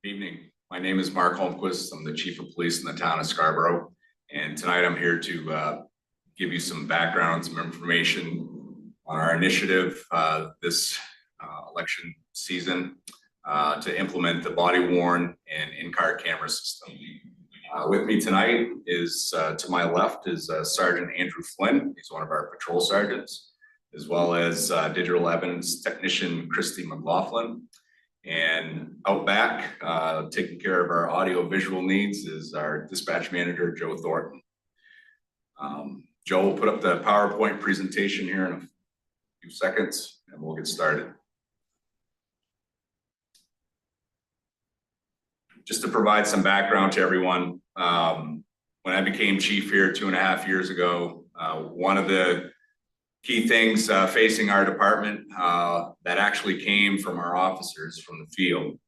Evening. My name is Mark Holmquist. I'm the Chief of Police in the town of Scarborough. And tonight I'm here to give you some background, some information on our initiative this election season to implement the body-worn and in-car camera system. With me tonight is, to my left, is Sergeant Andrew Flynn. He's one of our patrol sergeants, as well as digital evidence technician Christy McLaughlin. And out back, taking care of our audio visual needs is our dispatch manager, Joe Thornton. Joe will put up the PowerPoint presentation here in a few seconds and we'll get started. Just to provide some background to everyone, when I became chief here 2.5 years ago, one of the key things facing our department that actually came from our officers from the field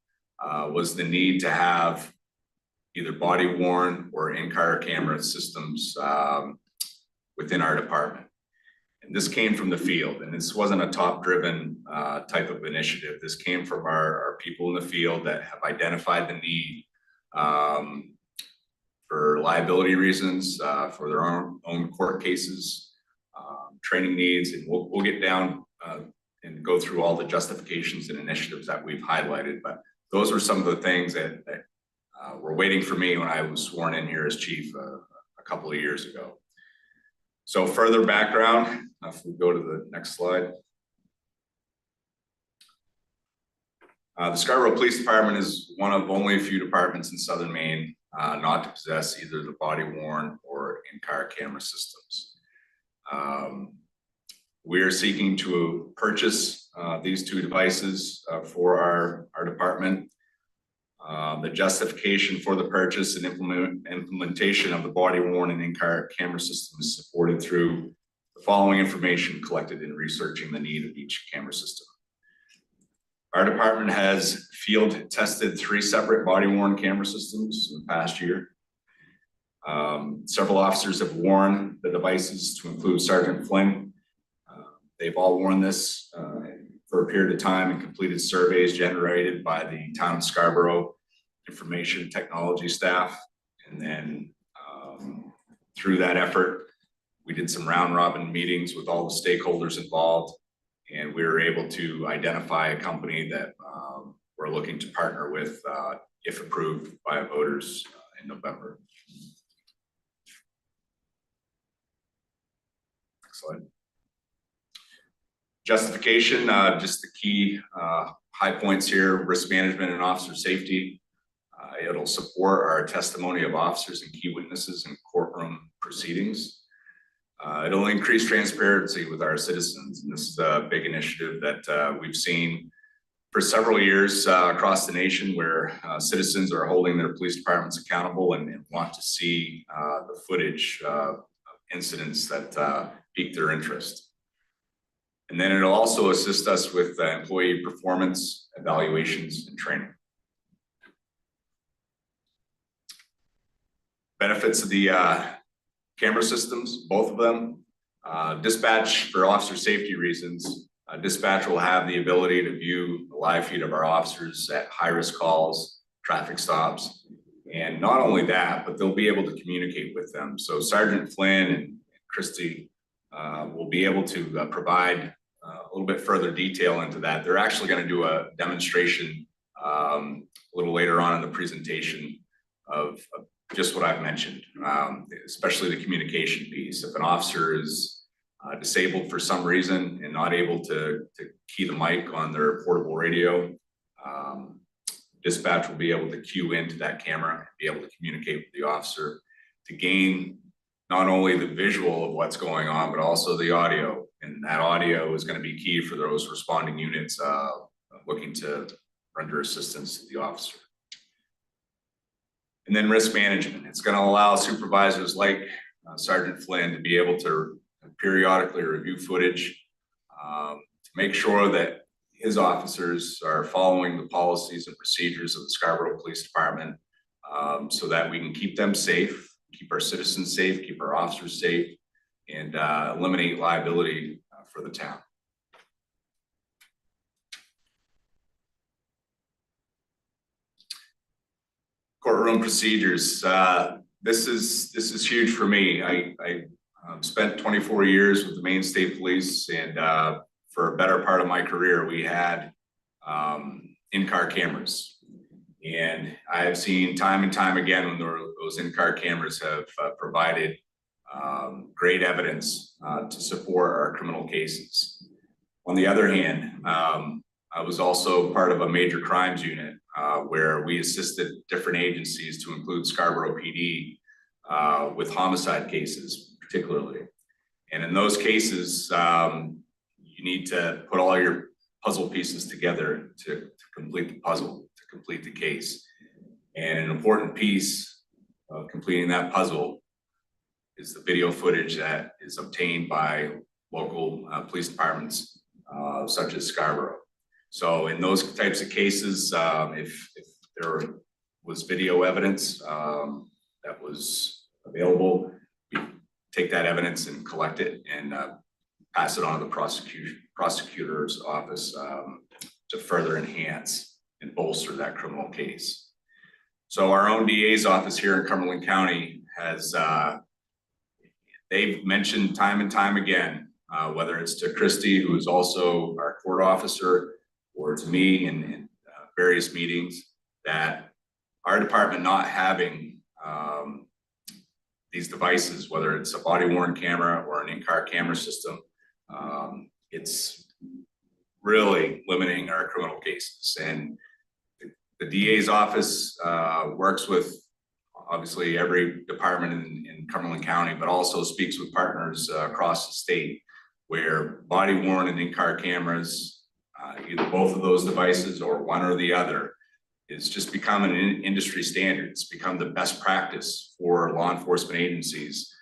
was the need to have either body-worn or in-car camera systems within our department. And this came from the field, and this wasn't a top-driven type of initiative. This came from our people in the field that have identified the need for liability reasons, for their own court cases, training needs, and we'll get down and go through all the justifications and initiatives that we've highlighted. But those were some of the things that were waiting for me when I was sworn in here as chief a couple of years ago. So further background, if we go to the next slide. The Scarborough Police Department is one of only a few departments in Southern Maine not to possess either the body-worn or in-car camera systems. We are seeking to purchase these two devices for our department. The justification for the purchase and implementation of the body-worn and in-car camera system is supported through the following information collected in researching the need of each camera system. Our department has field tested 3 separate body-worn camera systems in the past year. Several officers have worn the devices, to include Sergeant Flynn. They've all worn this for a period of time and completed surveys generated by the town of Scarborough information technology staff. And then through that effort, we did some round-robin meetings with all the stakeholders involved, and we were able to identify a company that we're looking to partner with if approved by voters in November. Slide. Justification, just the key high points here: risk management and officer safety. It'll support our testimony of officers and key witnesses in courtroom proceedings. It'll increase transparency with our citizens, and this is a big initiative that we've seen for several years across the nation, where citizens are holding their police departments accountable and want to see the footage of incidents that pique their interest. And then it'll also assist us with employee performance evaluations and training. Benefits of the camera systems, both of them. Dispatch, for officer safety reasons, dispatch will have the ability to view the live feed of our officers at high-risk calls, traffic stops. And not only that, but they'll be able to communicate with them. So Sergeant Flynn and Christy will be able to provide a little bit further detail into that. They're actually going to do a demonstration a little later on in the presentation of just what I've mentioned, especially the communication piece. If an officer is disabled for some reason and not able to key the mic on their portable radio, dispatch will be able to cue into that camera and be able to communicate with the officer to gain not only the visual of what's going on, but also the audio. And that audio is going to be key for those responding units looking to render assistance to the officer. And then risk management. It's going to allow supervisors like Sergeant Flynn to be able to periodically review footage to make sure that his officers are following the policies and procedures of the Scarborough Police Department so that we can keep them safe, keep our citizens safe, keep our officers safe, and eliminate liability for the town. Courtroom procedures. This is huge for me. I spent 24 years with the Maine State Police, and for a better part of my career, we had in-car cameras. And I have seen time and time again when those in-car cameras have provided great evidence to support our criminal cases. On the other hand, I was also part of a major crimes unit where we assisted different agencies, to include Scarborough PD, with homicide cases particularly. And in those cases, you need to put all your puzzle pieces together to complete the puzzle, to complete the case. And an important piece of completing that puzzle is the video footage that is obtained by local police departments, such as Scarborough. So in those types of cases, if there was video evidence that was available, we take that evidence and collect it and pass it on to the prosecutor's office to further enhance and bolster that criminal case. So our own DA's office here in Cumberland County has, they've mentioned time and time again, whether it's to Christy, who is also our court officer, or to me in various meetings, that our department not having these devices, whether it's a body-worn camera or an in-car camera system, it's really limiting our criminal cases. And the DA's office works with obviously every department in Cumberland County, but also speaks with partners across the state, where body-worn and in-car cameras, either both of those devices or one or the other, is just become an industry standard. It's become the best practice for law enforcement agencies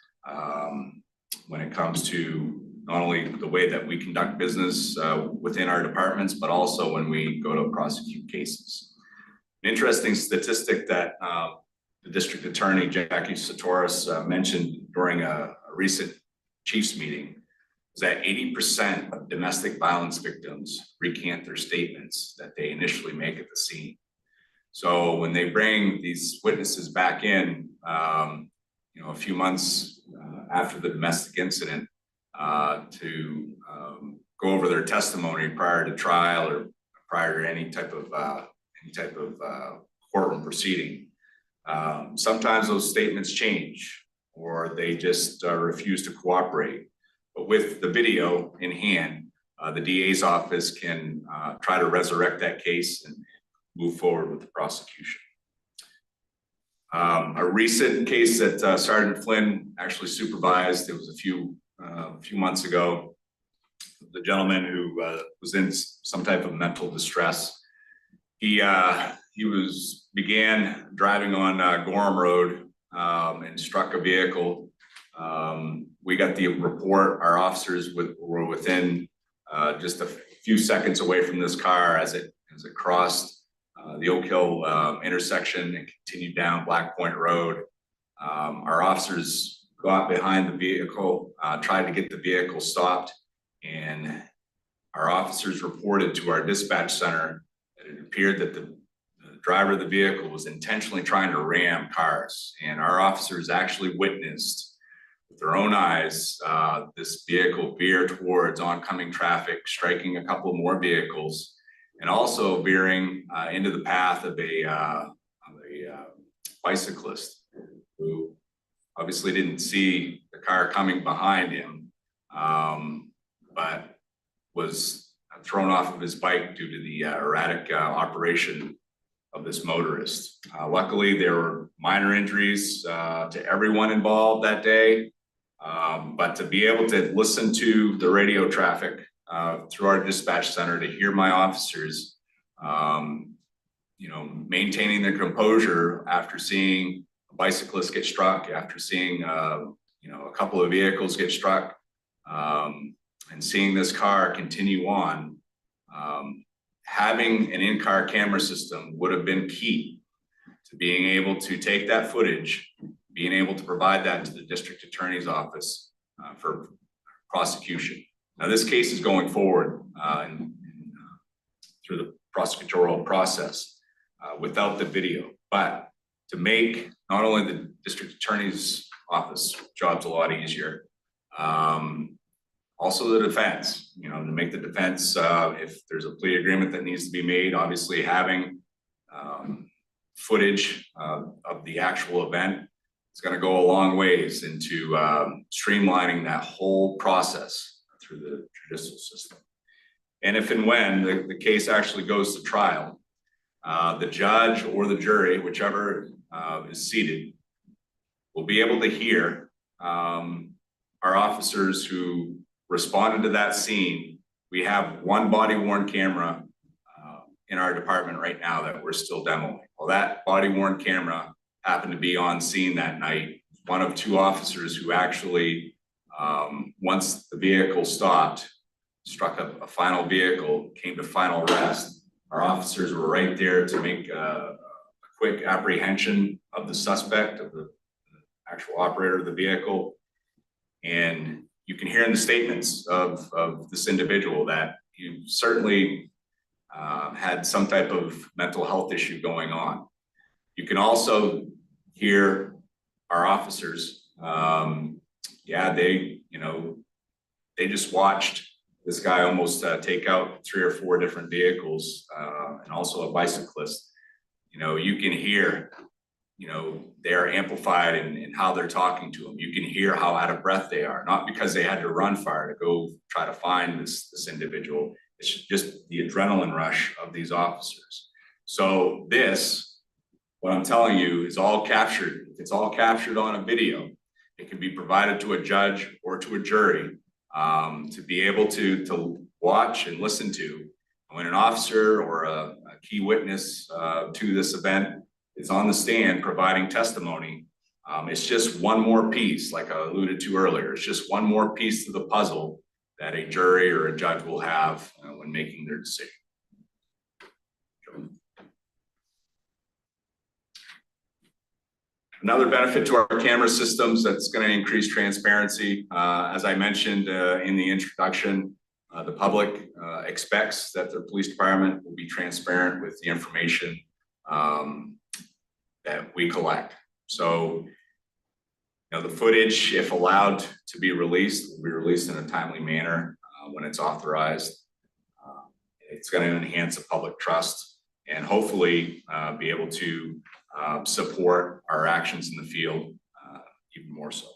when it comes to not only the way that we conduct business within our departments, but also when we go to prosecute cases. An interesting statistic that the district attorney, Jackie Satoris, mentioned during a recent chiefs meeting is that 80% of domestic violence victims recant their statements that they initially make at the scene. So when they bring these witnesses back in, a few months after the domestic incident, to go over their testimony prior to trial or prior to any type of courtroom proceeding, sometimes those statements change, or they just refuse to cooperate. But with the video in hand, the DA's office can try to resurrect that case and move forward with the prosecution. A recent case that Sergeant Flynn actually supervised, it was a few months ago, the gentleman who was in some type of mental distress. He began driving on Gorham Road and struck a vehicle. We got the report. Our officers were within just a few seconds away from this car as it crossed the Oak Hill intersection and continued down Black Point Road. Our officers got behind the vehicle, tried to get the vehicle stopped, and our officers reported to our dispatch center that it appeared that the driver of the vehicle was intentionally trying to ram cars. And our officers actually witnessed with their own eyes this vehicle veer towards oncoming traffic, striking a couple more vehicles, and also veering into the path of a bicyclist who obviously didn't see the car coming behind him, but was thrown off of his bike due to the erratic operation of this motorist. Luckily, there were minor injuries to everyone involved that day, but to be able to listen to the radio traffic through our dispatch center, to hear my officers, maintaining their composure after seeing a bicyclist get struck, after seeing a couple of vehicles get struck, and seeing this car continue on, having an in-car camera system would have been key to being able to take that footage, being able to provide that to the district attorney's office for prosecution. Now, this case is going forward through the prosecutorial process without the video, but to make not only the district attorney's office jobs a lot easier, also the defense, you know, to make the defense, if there's a plea agreement that needs to be made, obviously having footage of the actual event is going to go a long ways into streamlining that whole process through the judicial system. And if and when the case actually goes to trial, the judge or the jury, whichever is seated, will be able to hear our officers who responded to that scene. We have one body worn camera in our department right now that we're still demoing. Well, that body worn camera happened to be on scene that night. One of two officers who actually, once the vehicle stopped, struck a final vehicle, came to final rest. Our officers were right there to make a quick apprehension of the suspect, of the actual operator of the vehicle. And you can hear in the statements of this individual that he certainly had some type of mental health issue going on. You can also hear our officers, yeah, they just watched this guy almost take out 3 or 4 different vehicles and also a bicyclist. You know, you can hear, you know, they're amplified in how they're talking to him. You can hear how out of breath they are, not because they had to run far to go try to find this individual. It's just the adrenaline rush of these officers. So this, what I'm telling you, is all captured. It's all captured on a video. It can be provided to a judge or to a jury to be able to watch and listen to. When an officer or a key witness to this event is on the stand providing testimony, it's just one more piece, like I alluded to earlier. It's just one more piece to the puzzle that a jury or a judge will have when making their decision. Another benefit to our camera systems that's going to increase transparency. As I mentioned in the introduction, the public expects that their police department will be transparent with the information that we collect. So, you know, the footage, if allowed to be released, will be released in a timely manner when it's authorized. It's going to enhance the public trust and hopefully be able to support our actions in the field even more so.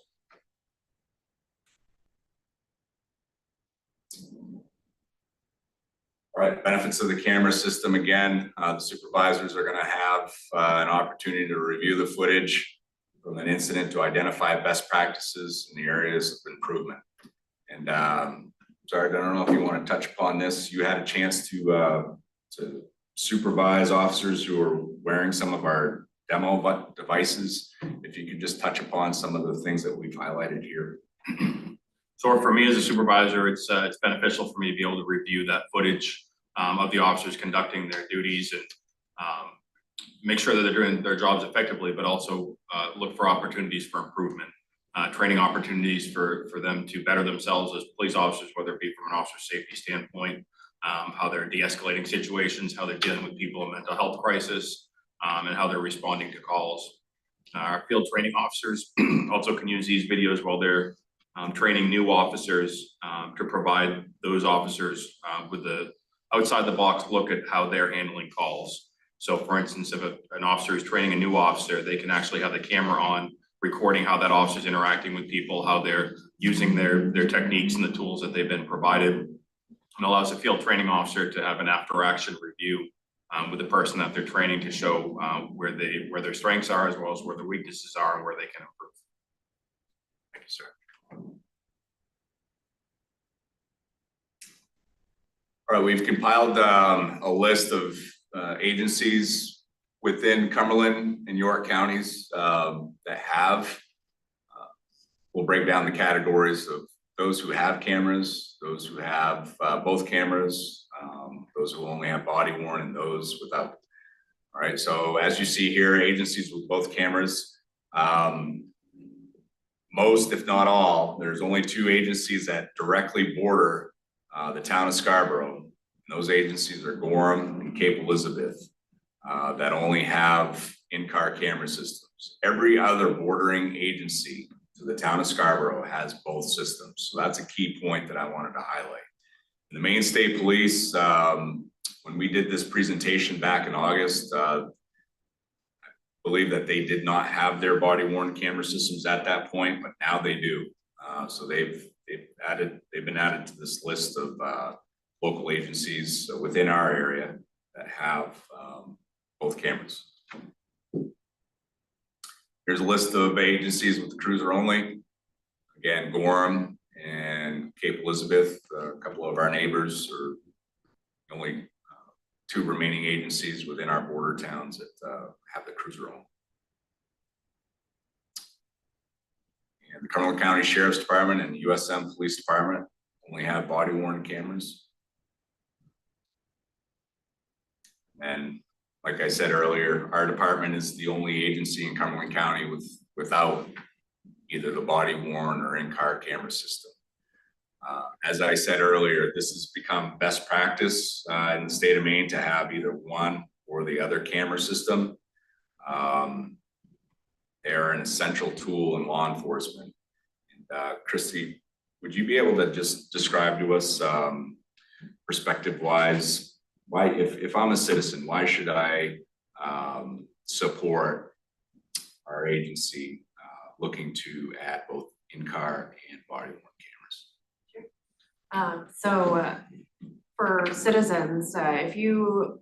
All right, benefits of the camera system. Again, the supervisors are going to have an opportunity to review the footage from an incident to identify best practices in the areas of improvement. And sorry, I don't know if you want to touch upon this. You had a chance to supervise officers who are wearing some of our demo devices. If you could just touch upon some of the things that we've highlighted here. So for me as a supervisor, it's beneficial for me to be able to review that footage of the officers conducting their duties and make sure that they're doing their jobs effectively, but also look for opportunities for improvement, training opportunities for them to better themselves as police officers, whether it be from an officer safety standpoint, how they're de-escalating situations, how they're dealing with people in mental health crisis, and how they're responding to calls. Our field training officers also can use these videos while they're training new officers to provide those officers with the outside the box look at how they're handling calls. So for instance, if an officer is training a new officer, they can actually have the camera on recording how that officer is interacting with people, how they're using their techniques and the tools that they've been provided, and allows a field training officer to have an after action review with the person that they're training to show where their strengths are as well as where their weaknesses are and where they can improve. Thank you, sir. All right, we've compiled a list of agencies within Cumberland and York counties that have, we'll break down the categories of those who have cameras, those who have both cameras, those who only have body worn, and those without. All right, so as you see here, agencies with both cameras, most, if not all, there's only 2 agencies that directly border the town of Scarborough. And those agencies are Gorham and Cape Elizabeth. that only have in-car camera systems. Every other bordering agency to the town of Scarborough has both systems. So that's a key point that I wanted to highlight. The Maine State Police, when we did this presentation back in August, I believe that they did not have their body worn camera systems at that point, but now they do. So they've been added to this list of local agencies within our area that have both cameras. Here's a list of agencies with the cruiser only. Again, Gorham and Cape Elizabeth, a couple of our neighbors, are the only two remaining agencies within our border towns that have the cruiser only. And the Cumberland County Sheriff's Department and the USM Police Department only have body worn cameras. And like I said earlier, our department is the only agency in Cumberland County without either the body worn or in-car camera system. As I said earlier, this has become best practice in the state of Maine to have either one or the other camera system. They're an essential tool in law enforcement. And Christy, would you be able to just describe to us perspective-wise, why, if I'm a citizen, why should I support our agency looking to add both in-car and body-worn cameras? So for citizens, if you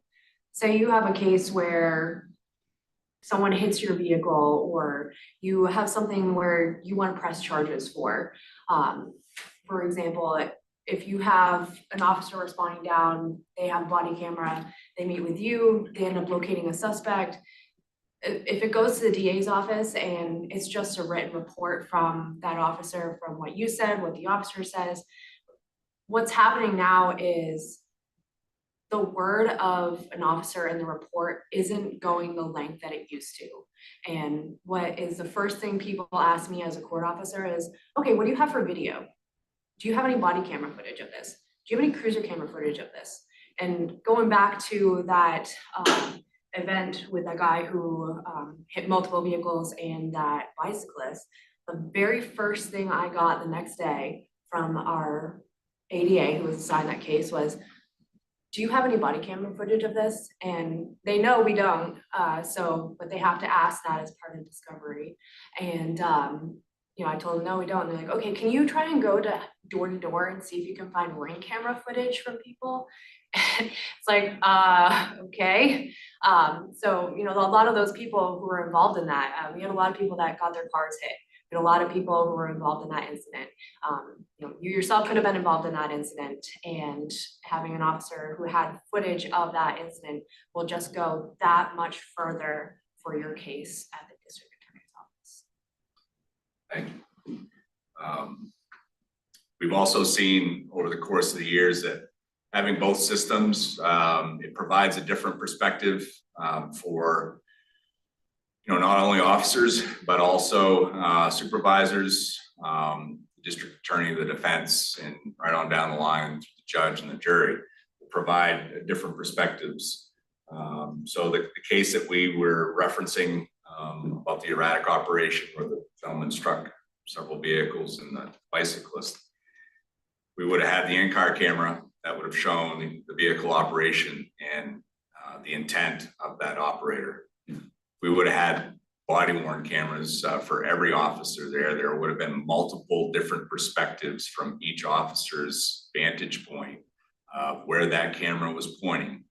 say you have a case where someone hits your vehicle, or you have something where you want to press charges for example, if you have an officer responding down, they have a body camera, they meet with you, they end up locating a suspect. If it goes to the DA's office and it's just a written report from that officer, from what you said, what the officer says, what's happening now is the word of an officer in the report isn't going the length that it used to. And what is the first thing people ask me as a court officer is, okay, what do you have for video? Do you have any body camera footage of this? Do you have any cruiser camera footage of this? And going back to that event with that guy who hit multiple vehicles and that bicyclist, the very first thing I got the next day from our ADA who was assigned that case was, do you have any body camera footage of this? And they know we don't, but they have to ask that as part of discovery. And you know, I told them, no, we don't. And they're like, okay, can you try and go to door and see if you can find ring camera footage from people? It's like, okay. So, you know, a lot of those people who were involved in that, we had a lot of people that got their cars hit. We had a lot of people who were involved in that incident. You know, you yourself could have been involved in that incident, and having an officer who had footage of that incident will just go that much further for your case at the district attorney's office. Thank you. We've also seen over the course of the years that having both systems, it provides a different perspective for, you know, not only officers, but also supervisors, the district attorney, the defense, and right on down the line, the judge and the jury will provide different perspectives. So the case that we were referencing about the erratic operation where the gentleman struck several vehicles and the bicyclist, we would have had the in-car camera that would have shown the vehicle operation and the intent of that operator. We would have had body-worn cameras for every officer there. There would have been multiple different perspectives from each officer's vantage point where that camera was pointing,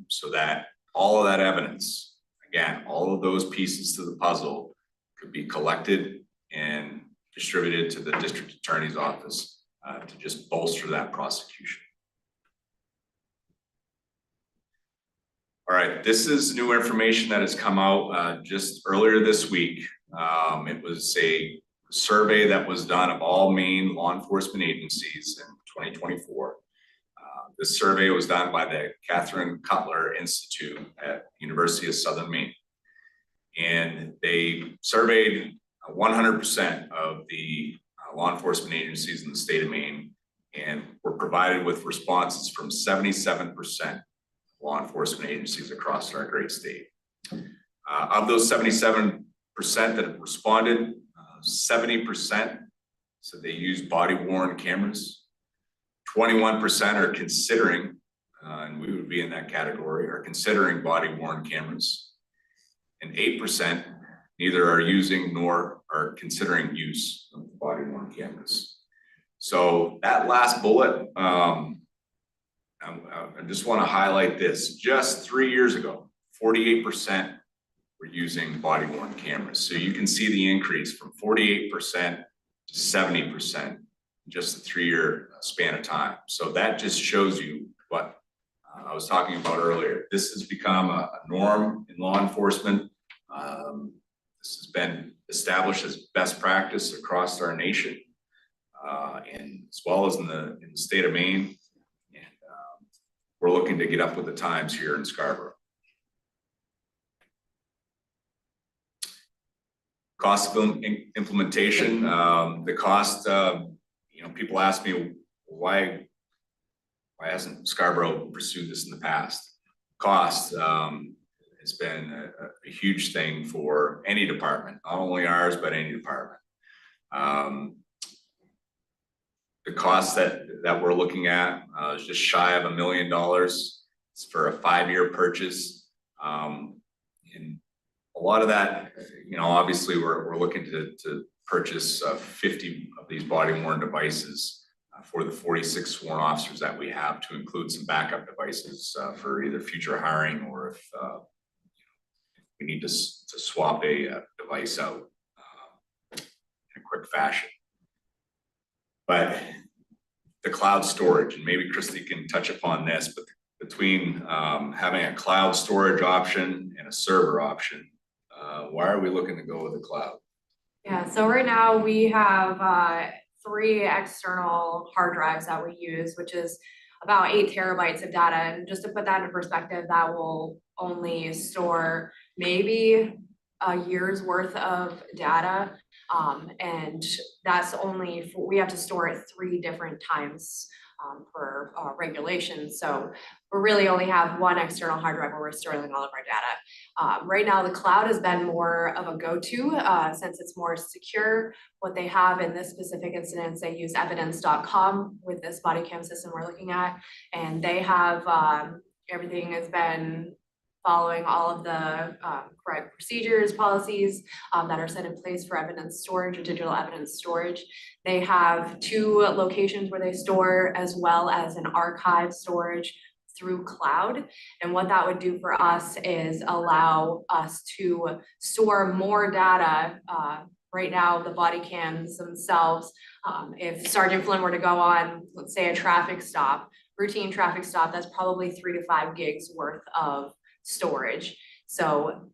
so that all of that evidence, again, all of those pieces to the puzzle could be collected and distributed to the district attorney's office to just bolster that prosecution. All right, this is new information that has come out just earlier this week. It was a survey that was done of all Maine law enforcement agencies in 2024. This survey was done by the Catherine Cutler Institute at University of Southern Maine. And they surveyed 100% of the law enforcement agencies in the state of Maine and were provided with responses from 77% law enforcement agencies across our great state. Of those 77% that have responded, 70% said they use body-worn cameras. 21% are considering, and we would be in that category, are considering body-worn cameras. And 8% neither are using nor are considering use of body-worn cameras. So that last bullet, I just want to highlight this. Just 3 years ago, 48% were using body-worn cameras. So you can see the increase from 48% to 70% in just a 3-year span of time. So that just shows you what I was talking about earlier. This has become a norm in law enforcement. This has been established as best practice across our nation, and as well as in the state of Maine. And we're looking to get up with the times here in Scarborough. Cost of implementation, the cost, people ask me why hasn't Scarborough pursued this in the past? Cost has been a huge thing for any department, not only ours, but any department. The cost that we're looking at is just shy of $1 million. It's for a 5-year purchase. And a lot of that, obviously we're looking to purchase 50 of these body-worn devices for the 46 sworn officers that we have, to include some backup devices for either future hiring, or if we need to swap a device out in a quick fashion. But the cloud storage, and maybe Christy can touch upon this, but between having a cloud storage option and a server option, why are we looking to go with the cloud? Yeah, so right now we have 3 external hard drives that we use, which is about 8 terabytes of data. And just to put that in perspective, that will only store maybe a year's worth of data. And that's only we have to store it 3 different times per regulation. So we really only have 1 external hard drive where we're storing all of our data. Right now, the cloud has been more of a go-to since it's more secure. What they have in this specific incident, they use evidence.com with this body cam system we're looking at, and they have everything has been following all of the correct procedures, policies that are set in place for evidence storage or digital evidence storage. They have 2 locations where they store, as well as an archive storage through cloud. And what that would do for us is allow us to store more data. Right now, the body cams themselves, if Sergeant Flynn were to go on, let's say, a traffic stop, routine traffic stop, that's probably 3 to 5 gigs worth of storage. So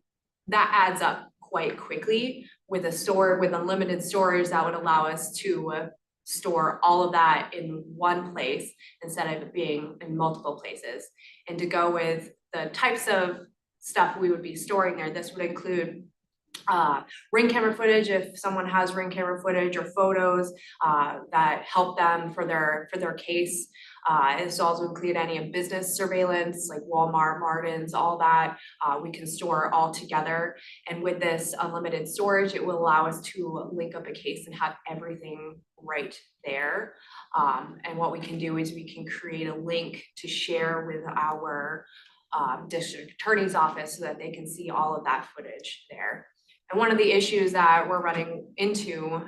that adds up quite quickly. With unlimited storage, that would allow us to store all of that in one place instead of it being in multiple places. And to go with the types of stuff we would be storing there, this would include ring camera footage, if someone has ring camera footage, or photos that help them for their case. This also include any business surveillance, like Walmart, Martin's, all that. We can store all together. And with this unlimited storage, it will allow us to link up a case and have everything right there. And what we can do is we can create a link to share with our district attorney's office so that they can see all of that footage there. And one of the issues that we're running into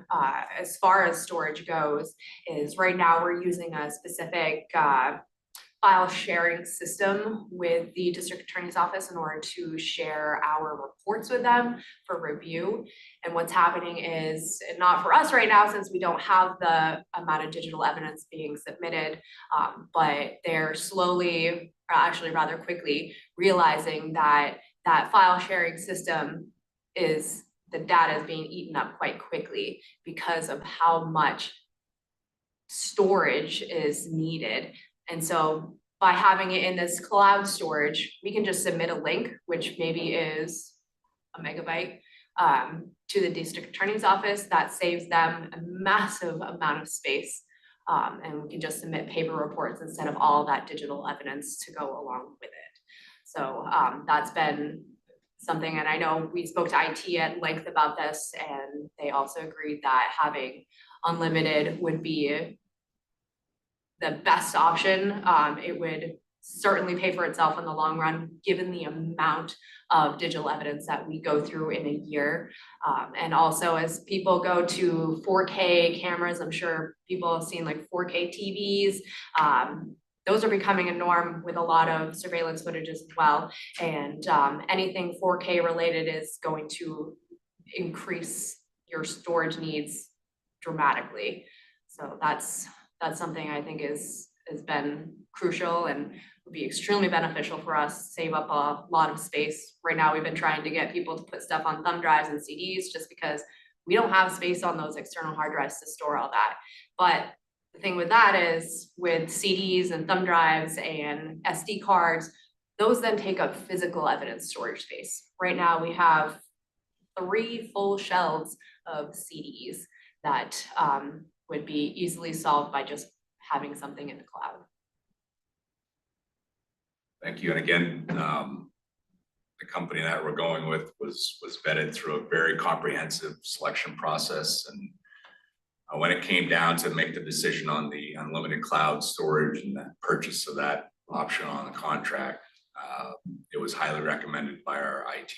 as far as storage goes is right now we're using a specific file sharing system with the district attorney's office in order to share our reports with them for review. And what's happening is, not for us right now since we don't have the amount of digital evidence being submitted, but they're slowly, actually rather quickly, realizing that that file sharing system the data is being eaten up quite quickly because of how much storage is needed. And so by having it in this cloud storage, we can just submit a link, which maybe is a megabyte, to the district attorney's office. That saves them a massive amount of space. And we can just submit paper reports instead of all that digital evidence to go along with it. So that's been something, and I know we spoke to IT at length about this, and they also agreed that having unlimited would be the best option. It would certainly pay for itself in the long run, given the amount of digital evidence that we go through in a year. And also as people go to 4K cameras, I'm sure people have seen like 4K TVs. Those are becoming a norm with a lot of surveillance footage as well. And anything 4K related is going to increase your storage needs dramatically. So that's something I think has been crucial and would be extremely beneficial for us, save up a lot of space. Right now, we've been trying to get people to put stuff on thumb drives and CDs just because we don't have space on those external hard drives to store all that. But the thing with that is with CDs and thumb drives and SD cards, those then take up physical evidence storage space. Right now, we have 3 full shelves of CDs that would be easily solved by just having something in the cloud. Thank you. And again, the company that we're going with was vetted through a very comprehensive selection process. And when it came down to make the decision on the unlimited cloud storage and the purchase of that option on the contract, it was highly recommended by our IT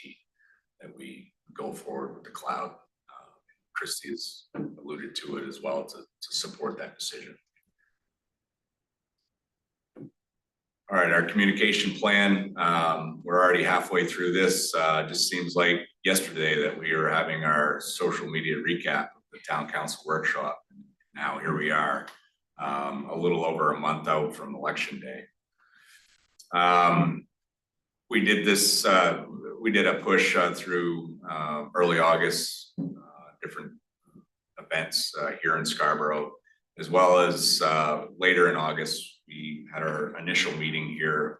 that we go forward with the cloud. Christy has alluded to it as well to support that decision. All right, our communication plan, we're already halfway through this. Just seems like yesterday that we were having our social media recap of the town council workshop. Now here we are, a little over a month out from election day. We did this, we did a push through early August, different events here in Scarborough, as well as later in August, we had our initial meeting here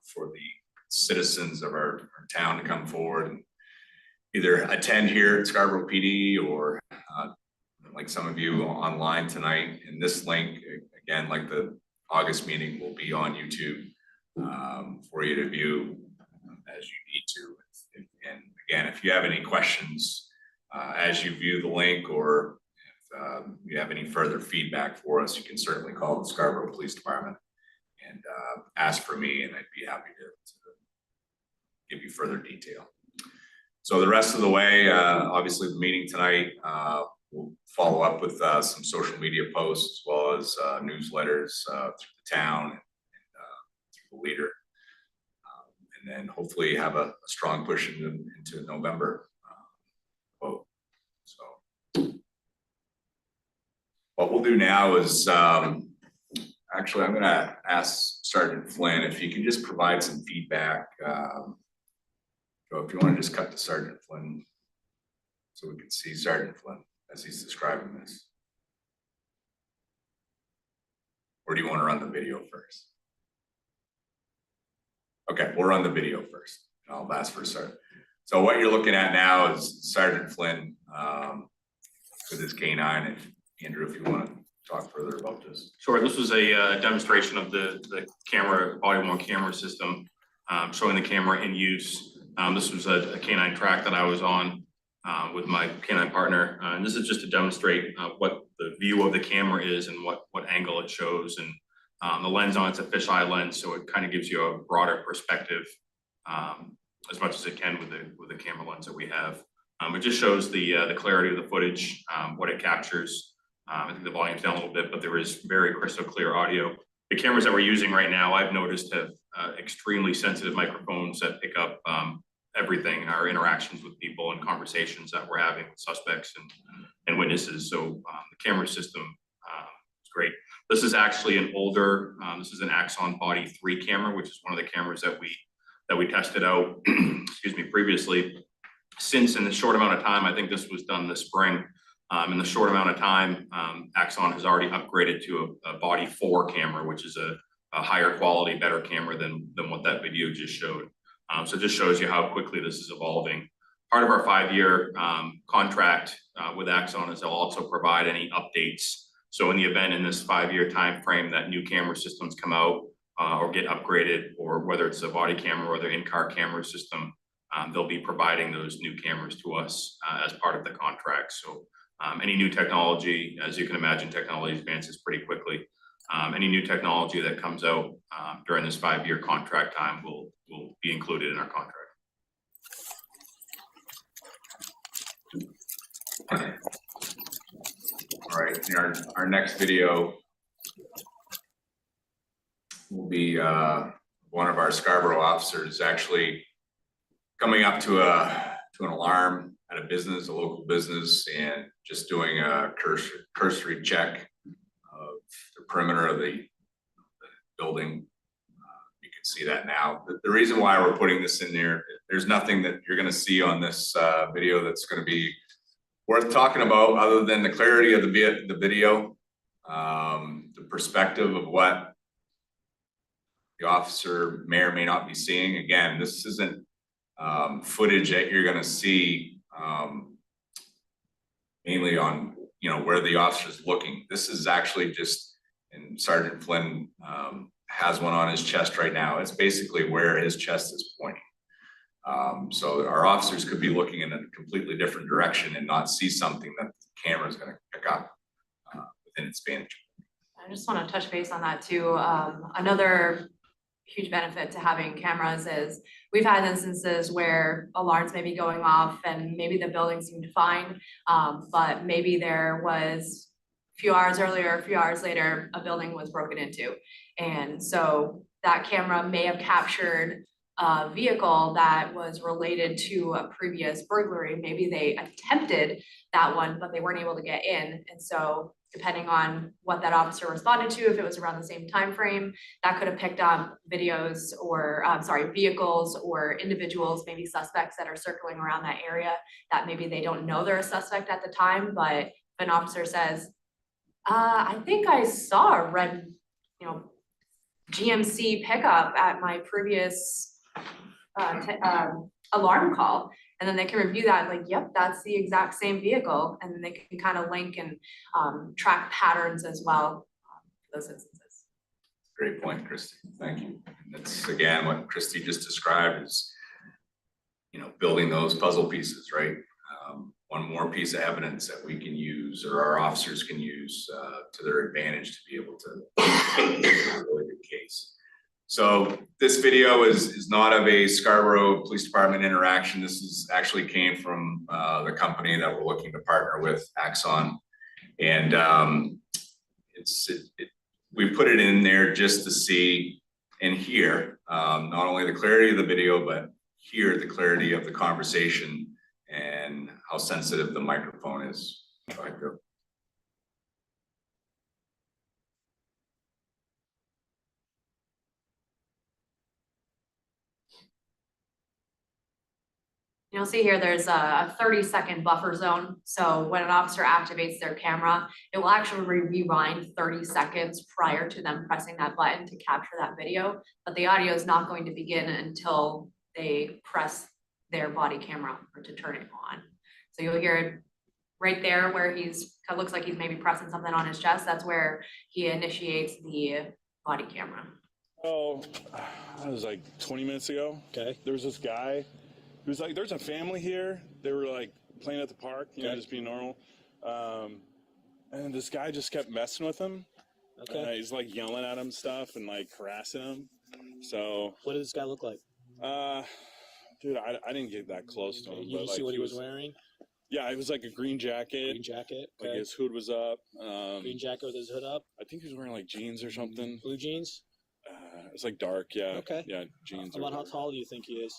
for the citizens of our town to come forward and either attend here at Scarborough PD or like some of you online tonight. And this link, again, like the August meeting, will be on YouTube for you to view as you need to. And again, if you have any questions as you view the link, or if you have any further feedback for us, you can certainly call the Scarborough Police Department and ask for me, and I'd be happy to give you further detail. So the rest of the way, obviously the meeting tonight, we'll follow up with some social media posts as well as newsletters through the town and through the leader. And then hopefully have a strong push into November vote. So what we'll do now is, actually, I'm gonna ask Sergeant Flynn if you can just provide some feedback. Joe, if you want to just cut to Sergeant Flynn so we can see Sergeant Flynn as he's describing this. Or do you want to run the video first? Okay, we'll run the video first. I'll ask for Sergeant. So what you're looking at now is Sergeant Flynn with his K9. And Andrew, if you want to talk further about this. Sure, this was a demonstration of the camera, body-worn camera system, showing the camera in use. This was a K9 track that I was on with my K9 partner. And this is just to demonstrate what the view of the camera is and what angle it shows. And the lens on it's a fisheye lens, so it kind of gives you a broader perspective as much as it can with the camera lens that we have. It just shows the clarity of the footage, what it captures. I think the volume's down a little bit, but there is very crystal clear audio. The cameras that we're using right now, I've noticed, have extremely sensitive microphones that pick up everything, our interactions with people and conversations that we're having with suspects and witnesses. So the camera system is great. This is actually an older, this is an Axon Body 3 camera, which is one of the cameras that we tested out, excuse me, previously. Since in the short amount of time, I think this was done this spring, in the short amount of time, Axon has already upgraded to a Body 4 camera, which is a higher quality, better camera than what that video just showed. So it just shows you how quickly this is evolving. Part of our 5-year contract with Axon is they'll also provide any updates. So in the event in this 5-year time frame that new camera systems come out, or get upgraded, or whether it's a body camera or their in-car camera system, they'll be providing those new cameras to us as part of the contract. So any new technology, as you can imagine, technology advances pretty quickly. Any new technology that comes out during this 5-year contract time will be included in our contract. All right, our next video will be one of our Scarborough officers actually coming up to an alarm at a business, a local business, and just doing a cursory check of the perimeter of the building. You can see that now. The reason why we're putting this in there, there's nothing that you're going to see on this video that's going to be worth talking about other than the clarity of the video, the perspective of what the officer may or may not be seeing. Again, this isn't footage that you're going to see mainly on, you know, where the officer's looking. This is actually just, and Sergeant Flynn has one on his chest right now. It's basically where his chest is pointing. So our officers could be looking in a completely different direction and not see something that the camera is going to pick up within its vantage. I just want to touch base on that too. Another huge benefit to having cameras is we've had instances where alarms may be going off and maybe the building seemed fine, but maybe there was a few hours earlier, a few hours later, a building was broken into. And so that camera may have captured a vehicle that was related to a previous burglary. Maybe they attempted that one, but they weren't able to get in. And so depending on what that officer responded to, if it was around the same time frame, that could have picked up videos or vehicles or individuals, maybe suspects that are circling around that area that maybe they don't know they're a suspect at the time. But if an officer says, I think I saw a red, GMC pickup at my previous alarm call, and then they can review that like, yep, that's the exact same vehicle, and then they can kind of link and track patterns as well for those instances. Great point, Christy. Thank you. And that's again what Christy just described is, building those puzzle pieces, right? One more piece of evidence that we can use, or our officers can use to their advantage to be able to make a really good case. So this video is not of a Scarborough Police Department interaction. This is actually came from the company that we're looking to partner with, Axon, and we put it in there just to see and hear not only the clarity of the video, but hear the clarity of the conversation and how sensitive the microphone is. Go ahead, go. You'll see here there's a 30-second buffer zone. So when an officer activates their camera, it will actually rewind 30 seconds prior to them pressing that button to capture that video. But the audio is not going to begin until they press their body camera or to turn it on. So you'll hear it right there where looks like he's maybe pressing something on his chest. That's where he initiates the body camera. Oh, that was like 20 minutes ago. Okay. There was this guy. He was like, there's a family here. They were like playing at the park, just being normal. And this guy just kept messing with him. Okay. He's like yelling at him stuff and like harassing him. So. What did this guy look like? Dude, I didn't get that close to him. You didn't see what he was wearing? Yeah, it was like a green jacket. Green jacket. Okay. Like his hood was up. Green jacket with his hood up. I think he was wearing like jeans or something. Blue jeans? It's like dark, yeah. Okay. Yeah, jeans. About how tall do you think he is?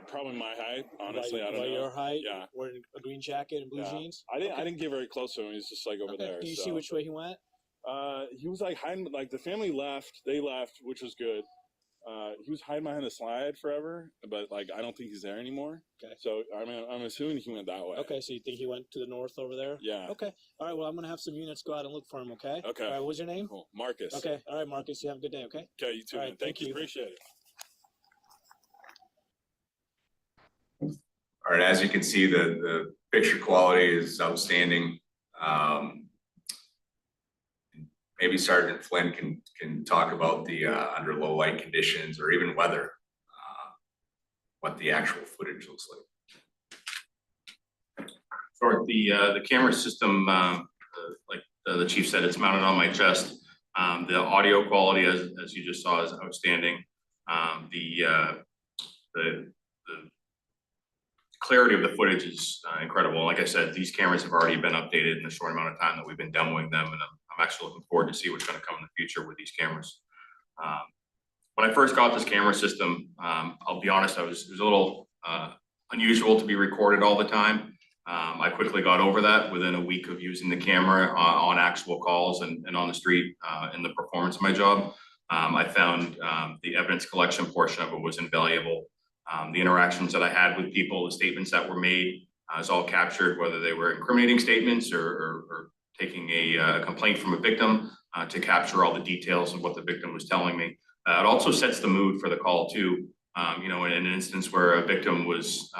Probably my height, honestly. I don't know. Your height? Yeah. Wearing a green jacket and blue jeans? I didn't get very close to him. He's just like over there. Can you see which way he went? He was like hiding, like the family left, they left, which was good. He was hiding behind the slide forever, but like I don't think he's there anymore. Okay. So I'm assuming he went that way. Okay, so you think he went to the north over there? Yeah. Okay. All right, well I'm gonna have some units go out and look for him, okay? Okay. All right, what's your name? Cool. Marcus. Okay, all right, Marcus, you have a good day, okay? Okay, you too. All right, Man. Thank you. Appreciate it. All right, as you can see, the picture quality is outstanding. maybe Sergeant Flynn can talk about the under low light conditions or even weather, what the actual footage looks like. Sure, the camera system, like the chief said, it's mounted on my chest. The audio quality, as you just saw, is outstanding. The clarity of the footage is incredible. Like I said, these cameras have already been updated in the short amount of time that we've been demoing them, and I'm actually looking forward to see what's going to come in the future with these cameras. When I first got this camera system, I'll be honest, it was a little unusual to be recorded all the time. I quickly got over that within a week of using the camera on actual calls and on the street in the performance of my job. I found the evidence collection portion of it was invaluable. The interactions that I had with people, the statements that were made, is all captured, whether they were incriminating statements or taking a complaint from a victim to capture all the details of what the victim was telling me. It also sets the mood for the call too. In an instance where a victim was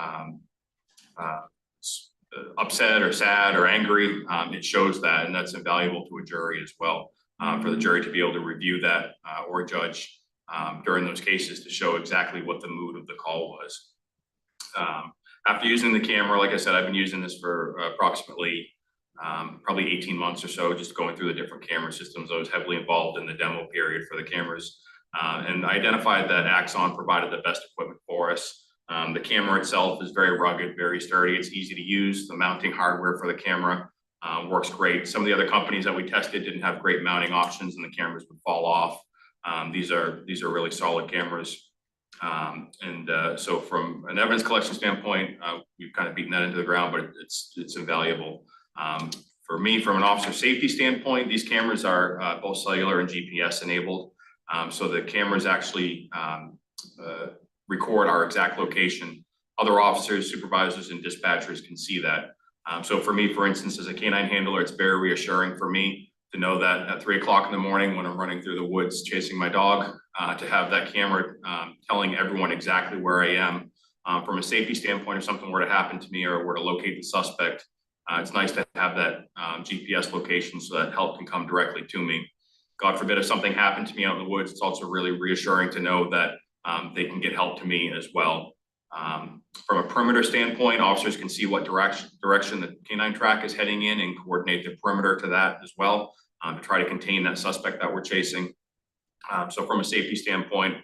upset or sad or angry, it shows that, and that's invaluable to a jury as well, for the jury to be able to review that or judge during those cases to show exactly what the mood of the call was. After using the camera, like I said, I've been using this for approximately probably 18 months or so, just going through the different camera systems. I was heavily involved in the demo period for the cameras, and I identified that Axon provided the best equipment for us. The camera itself is very rugged, very sturdy. It's easy to use. The mounting hardware for the camera works great. Some of the other companies that we tested didn't have great mounting options, and the cameras would fall off. These are really solid cameras. So from an evidence collection standpoint, we've kind of beaten that into the ground, but it's invaluable. For me, from an officer safety standpoint, these cameras are both cellular and GPS enabled. So the cameras actually record our exact location. Other officers, supervisors, and dispatchers can see that. So for me, for instance, as a canine handler, it's very reassuring for me to know that at 3 o'clock in the morning when I'm running through the woods chasing my dog, to have that camera telling everyone exactly where I am. From a safety standpoint, if something were to happen to me or were to locate the suspect, it's nice to have that GPS location so that help can come directly to me. God forbid if something happened to me out in the woods, it's also really reassuring to know that they can get help to me as well. From a perimeter standpoint, officers can see what direction the canine track is heading in and coordinate the perimeter to that as well, to try to contain that suspect that we're chasing. So from a safety standpoint,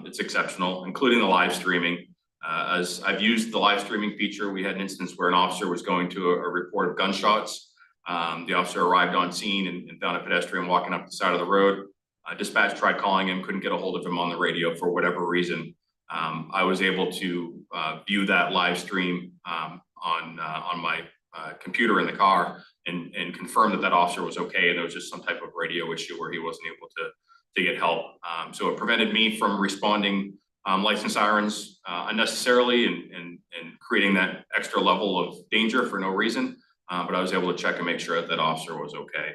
it's exceptional, including the live streaming. As I've used the live streaming feature, we had an instance where an officer was going to a report of gunshots. The officer arrived on scene and found a pedestrian walking up the side of the road. Dispatch tried calling him, couldn't get a hold of him on the radio for whatever reason. I was able to view that live stream on my computer in the car and confirm that that officer was okay, and there was just some type of radio issue where he wasn't able to get help. So it prevented me from responding lights and sirens unnecessarily and creating that extra level of danger for no reason. But I was able to check and make sure that that officer was okay.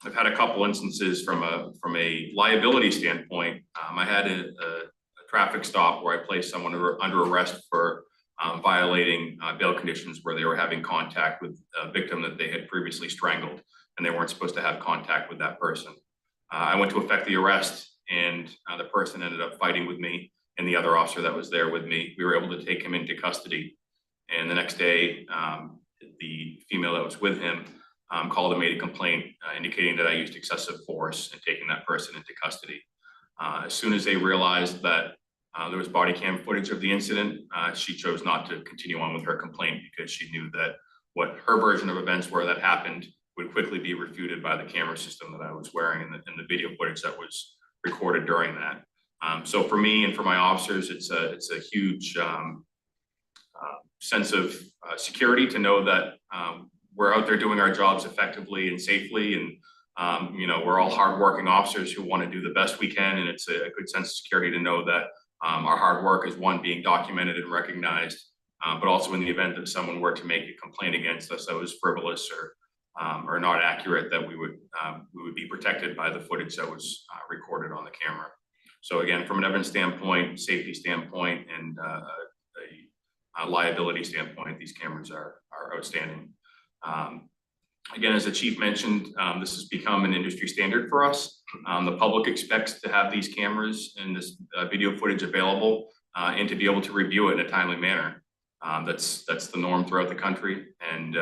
I've had a couple instances from a liability standpoint. I had a traffic stop where I placed someone under arrest for violating bail conditions where they were having contact with a victim that they had previously strangled, and they weren't supposed to have contact with that person. I went to effect the arrest, and the person ended up fighting with me and the other officer that was there with me. We were able to take him into custody, and the next day, the female that was with him called and made a complaint indicating that I used excessive force in taking that person into custody. As soon as they realized that there was body cam footage of the incident, she chose not to continue on with her complaint because she knew that what her version of events were that happened would quickly be refuted by the camera system that I was wearing and the video footage that was recorded during that. So for me and for my officers, it's a huge sense of security to know that we're out there doing our jobs effectively and safely, and we're all hardworking officers who want to do the best we can, and it's a good sense of security to know that our hard work is one being documented and recognized, but also in the event that someone were to make a complaint against us that was frivolous or not accurate, that we would be protected by the footage that was recorded on the camera. So again, from an evidence standpoint, safety standpoint, and a liability standpoint, these cameras are outstanding. Again, as the chief mentioned, this has become an industry standard for us. The public expects to have these cameras and this video footage available and to be able to review it in a timely manner. That's the norm throughout the country, and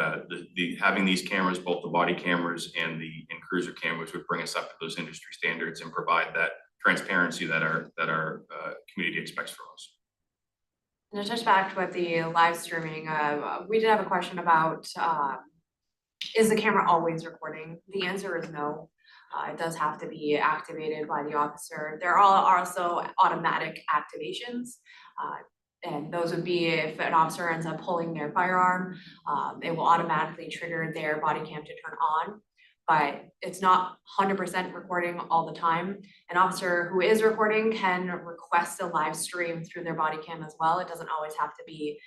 having these cameras, both the body cameras and the in-cruiser cameras, would bring us up to those industry standards and provide that transparency that our community expects from us. And to touch back with the live streaming, we did have a question about, is the camera always recording? The answer is no. It does have to be activated by the officer. There are also automatic activations. And those would be if an officer ends up pulling their firearm, it will automatically trigger their body cam to turn on. But it's not 100% recording all the time. An officer who is recording can request a live stream through their body cam as well. It doesn't always have to be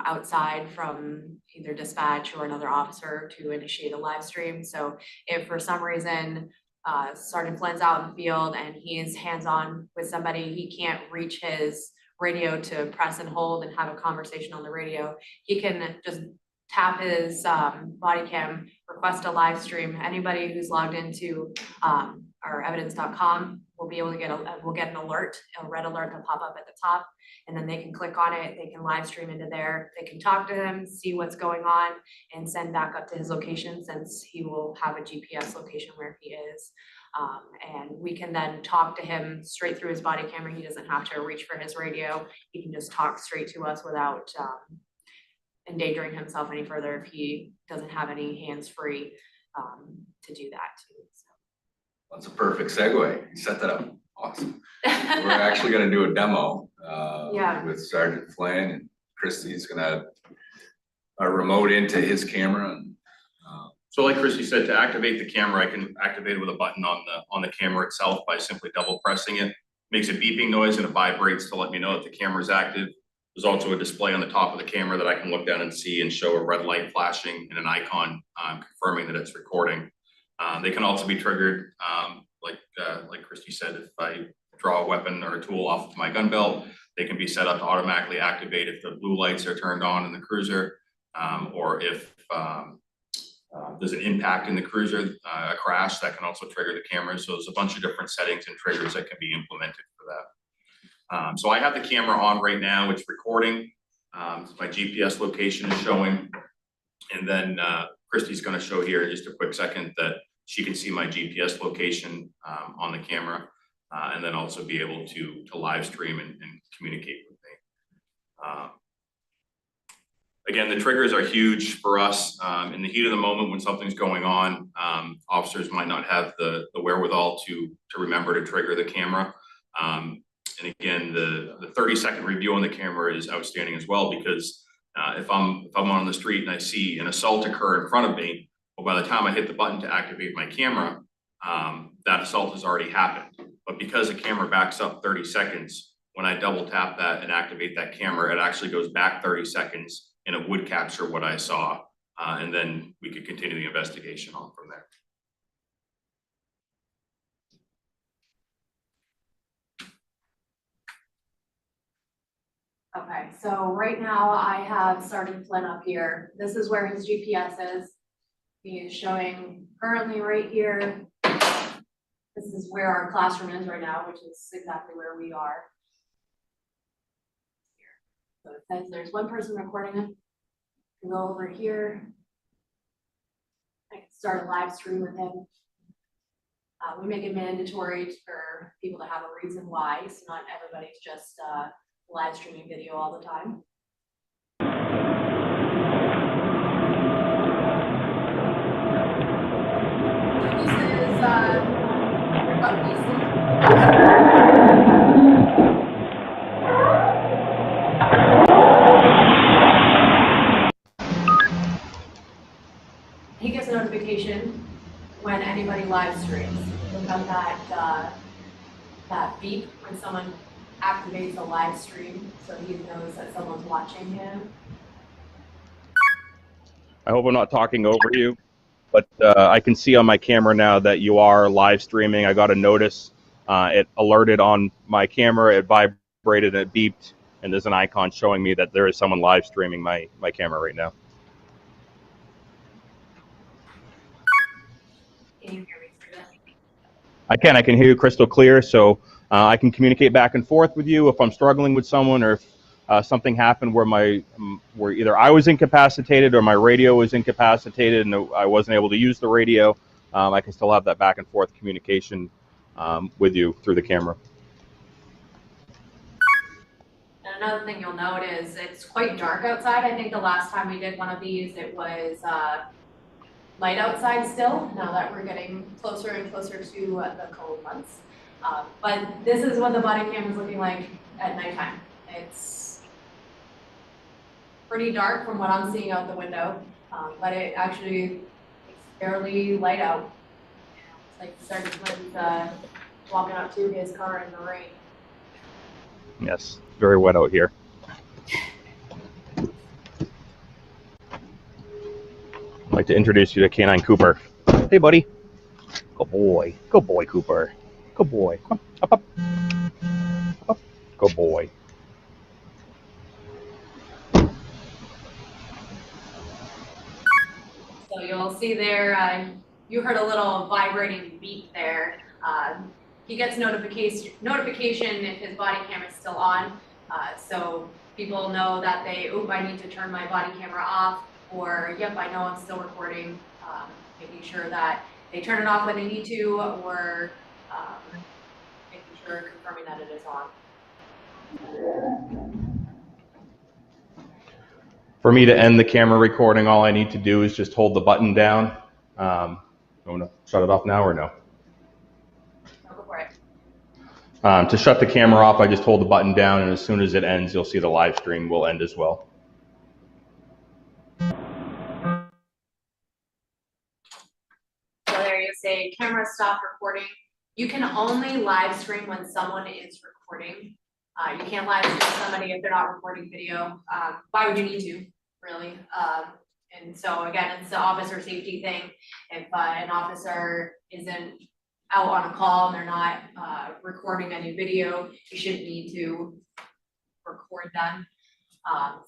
outside from either dispatch or another officer to initiate a live stream. So if for some reason Sergeant Flynn's out in the field and he's hands-on with somebody, he can't reach his radio to press and hold and have a conversation on the radio, he can just tap his body cam, request a live stream. Anybody who's logged into our evidence.com will be able to will get an alert, a red alert will pop up at the top, and then they can click on it, they can live stream into there, they can talk to him, see what's going on, and send back up to his location, since he will have a GPS location where he is. And we can then talk to him straight through his body camera. He doesn't have to reach for his radio. He can just talk straight to us without endangering himself any further if he doesn't have any hands-free to do that too. So. That's a perfect segue. You set that up. Awesome. We're actually gonna do a demo Yeah. with Sergeant Flynn, and Christy's gonna remote into his camera. And So like Christy said, to activate the camera, I can activate it with a button on the camera itself by simply double pressing it. Makes a beeping noise and it vibrates to let me know that the camera is active. There's also a display on the top of the camera that I can look down and see and show a red light flashing and an icon confirming that it's recording. They can also be triggered, like Christy said, if I draw a weapon or a tool off of my gun belt, they can be set up to automatically activate if the blue lights are turned on in the cruiser, or if there's an impact in the cruiser, a crash, that can also trigger the camera. So there's a bunch of different settings and triggers that can be implemented for that. So I have the camera on right now, it's recording. My GPS location is showing. And then Christy's gonna show here in just a quick second that she can see my GPS location on the camera, and then also be able to live stream and communicate with me. Again, the triggers are huge for us. In the heat of the moment when something's going on, officers might not have the wherewithal to remember to trigger the camera. And again, the 30-second review on the camera is outstanding as well, because if I'm on the street and I see an assault occur in front of me, well, by the time I hit the button to activate my camera, that assault has already happened. But because the camera backs up 30 seconds, when I double tap that and activate that camera, it actually goes back 30 seconds and it would capture what I saw. And then we could continue the investigation on from there. Okay, so right now I have Sergeant Flynn up here. This is where his GPS is. He is showing currently right here. This is where our classroom is right now, which is exactly where we are. So it says there's one person recording it. Go over here. I can start a live stream with him. We make it mandatory for people to have a reason why, so not everybody's just live streaming video all the time. This is what we see. He gets a notification when anybody live streams. Look at that beep when someone activates a live stream, so he knows that someone's watching him. I hope I'm not talking over you, but I can see on my camera now that you are live streaming. I got a notice. It alerted on my camera, it vibrated, it beeped, and there's an icon showing me that there is someone live streaming my camera right now. I can hear you crystal clear, so I can communicate back and forth with you if I'm struggling with someone, or if something happened where where either I was incapacitated or my radio was incapacitated and I wasn't able to use the radio. I can still have that back and forth communication with you through the camera. And another thing you'll note is it's quite dark outside. I think the last time we did one of these, it was light outside still, now that we're getting closer and closer to the cold months. But this is what the body cam is looking like at nighttime. It's pretty dark from what I'm seeing out the window, but it actually is fairly light out. It's like Sergeant Clinton's walking up to his car in the rain. Yes, very wet out here. I'd like to introduce you to Canine Cooper. Hey, buddy. Good boy. Good boy, Cooper. Good boy. Come on, up, up. Up. Good boy. So you'll see there, you heard a little vibrating beep there. He gets notification if his body camera is still on. So people know that I need to turn my body camera off, or yep, I know I'm still recording, making sure that they turn it off when they need to, or making sure, confirming that it is on. For me to end the camera recording, all I need to do is just hold the button down. I'm gonna shut it off now or no? So go for it. To shut the camera off, I just hold the button down, and as soon as it ends, you'll see the live stream will end as well. So there you say, camera stop recording. You can only live stream when someone is recording. You can't live stream somebody if they're not recording video. Why would you need to, really? And so again, it's the officer safety thing. If an officer isn't out on a call and they're not recording any video, you shouldn't need to record them.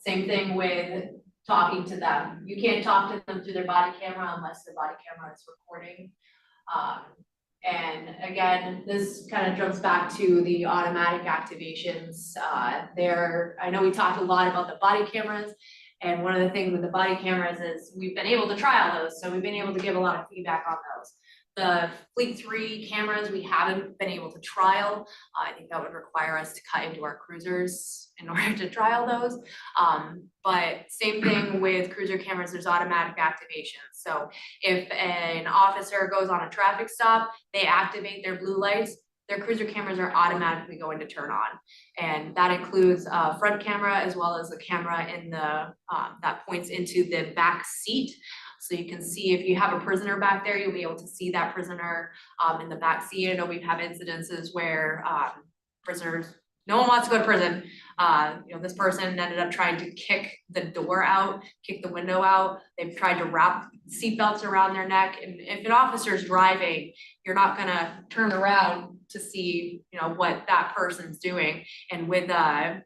Same thing with talking to them. You can't talk to them through their body camera unless their body camera is recording. And again, this kind of jumps back to the automatic activations. I know we talked a lot about the body cameras, and one of the things with the body cameras is we've been able to trial those, so we've been able to give a lot of feedback on those. The Fleet 3 cameras, we haven't been able to trial. I think that would require us to cut into our cruisers in order to trial those. But same thing with cruiser cameras, there's automatic activation. So if an officer goes on a traffic stop, they activate their blue lights, their cruiser cameras are automatically going to turn on. And that includes a front camera as well as a camera in the that points into the back seat. So you can see if you have a prisoner back there, you'll be able to see that prisoner in the back seat. I know we've had incidences where prisoners, no one wants to go to prison. This person ended up trying to kick the door out, kick the window out. They've tried to wrap seatbelts around their neck. And if an officer's driving, you're not gonna turn around to see, what that person's doing. And with a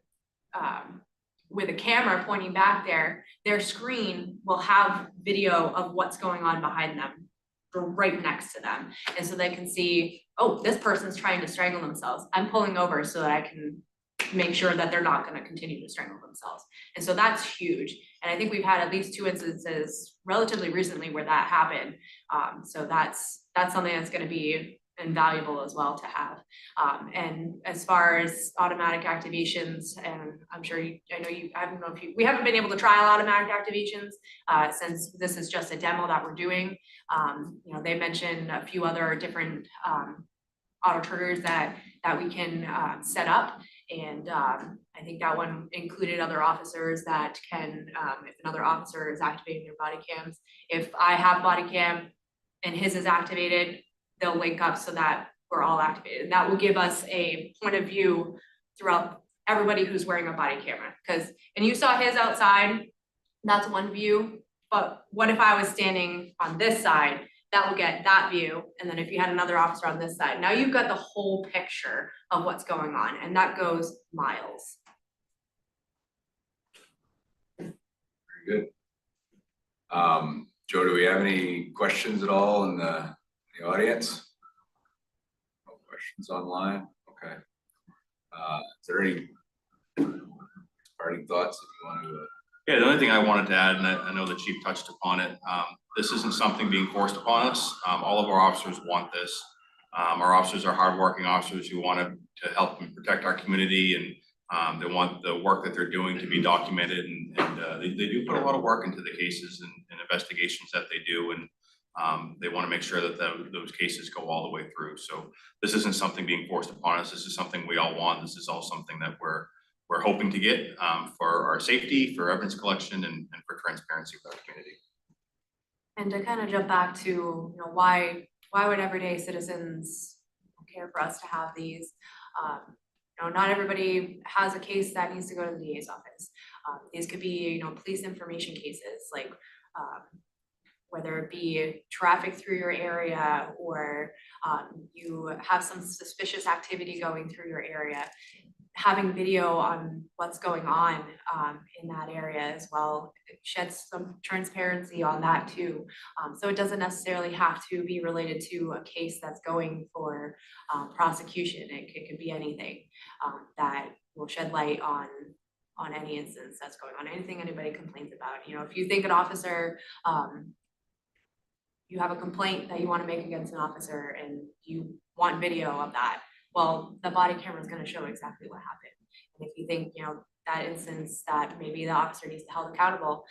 camera pointing back there, their screen will have video of what's going on behind them, right next to them. And so they can see, oh, this person's trying to strangle themselves. I'm pulling over so that I can make sure that they're not going to continue to strangle themselves. And so that's huge. And I think we've had at least 2 instances relatively recently where that happened. So that's something that's going to be invaluable as well to have. And as far as automatic activations, and I'm sure I don't know if we haven't been able to trial automatic activations since this is just a demo that we're doing. They mentioned a few other different auto triggers that we can set up. And I think that one included other officers that can, if another officer is activating their body cams, if I have body cam and his is activated, they'll link up so that we're all activated. And that will give us a point of view throughout everybody who's wearing a body camera. And you saw his outside, that's one view, but what if I was standing on this side? That will get that view. And then if you had another officer on this side, now you've got the whole picture of what's going on, and that goes miles. Very good. Joe, do we have any questions at all in the audience? questions online? Okay. Is there any parting thoughts that you want to? Yeah, the only thing I wanted to add, and I know the chief touched upon it, this isn't something being forced upon us. All of our officers want this. Our officers are hardworking officers who want to help and protect our community, and they want the work that they're doing to be documented, and they do put a lot of work into the cases and investigations that they do, and they want to make sure that those cases go all the way through. So this isn't something being forced upon us. This is something we all want. This is all something that we're hoping to get for our safety, for evidence collection, and for transparency with our community. And to kind of jump back to, you know, why would everyday citizens care for us to have these? You know, not everybody has a case that needs to go to the DA's office. These could be, you know, police information cases, like whether it be traffic through your area or you have some suspicious activity going through your area. Having video on what's going on in that area as well, it sheds some transparency on that too. So it doesn't necessarily have to be related to a case that's going for prosecution. It could be anything that will shed light on any instance that's going on, anything anybody complains about. You know, if you think an officer, you have a complaint that you want to make against an officer and you want video of that, well, the body camera is going to show exactly what happened. And if you think, you know, that instance that maybe the officer needs to be held accountable,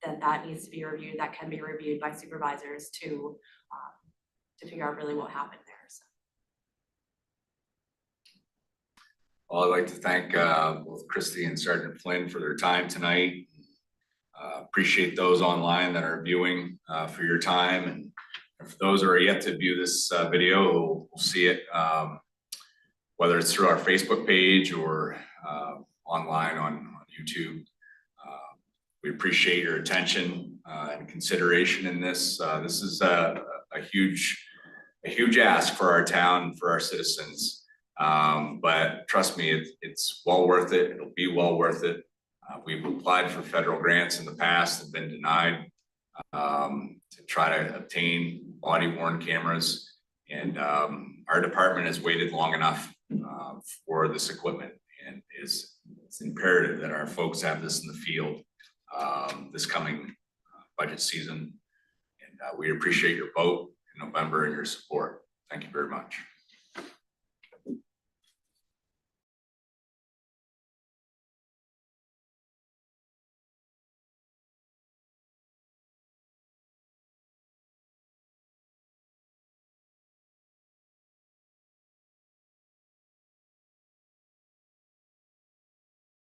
then that needs to be reviewed. That can be reviewed by supervisors to figure out really what happened there. So. Well, I'd like to thank both Christy and Sergeant Flynn for their time tonight. Appreciate those online that are viewing for your time, and for those who are yet to view this video, we'll see it whether it's through our Facebook page or online on YouTube. We appreciate your attention and consideration in this. This is a huge ask for our town, for our citizens. But trust me, it's well worth it. It'll be well worth it. We've applied for federal grants in the past and been denied to try to obtain body worn cameras. And our department has waited long enough for this equipment, and it's imperative that our folks have this in the field this coming budget season. And we appreciate your vote in November and your support. Thank you very much.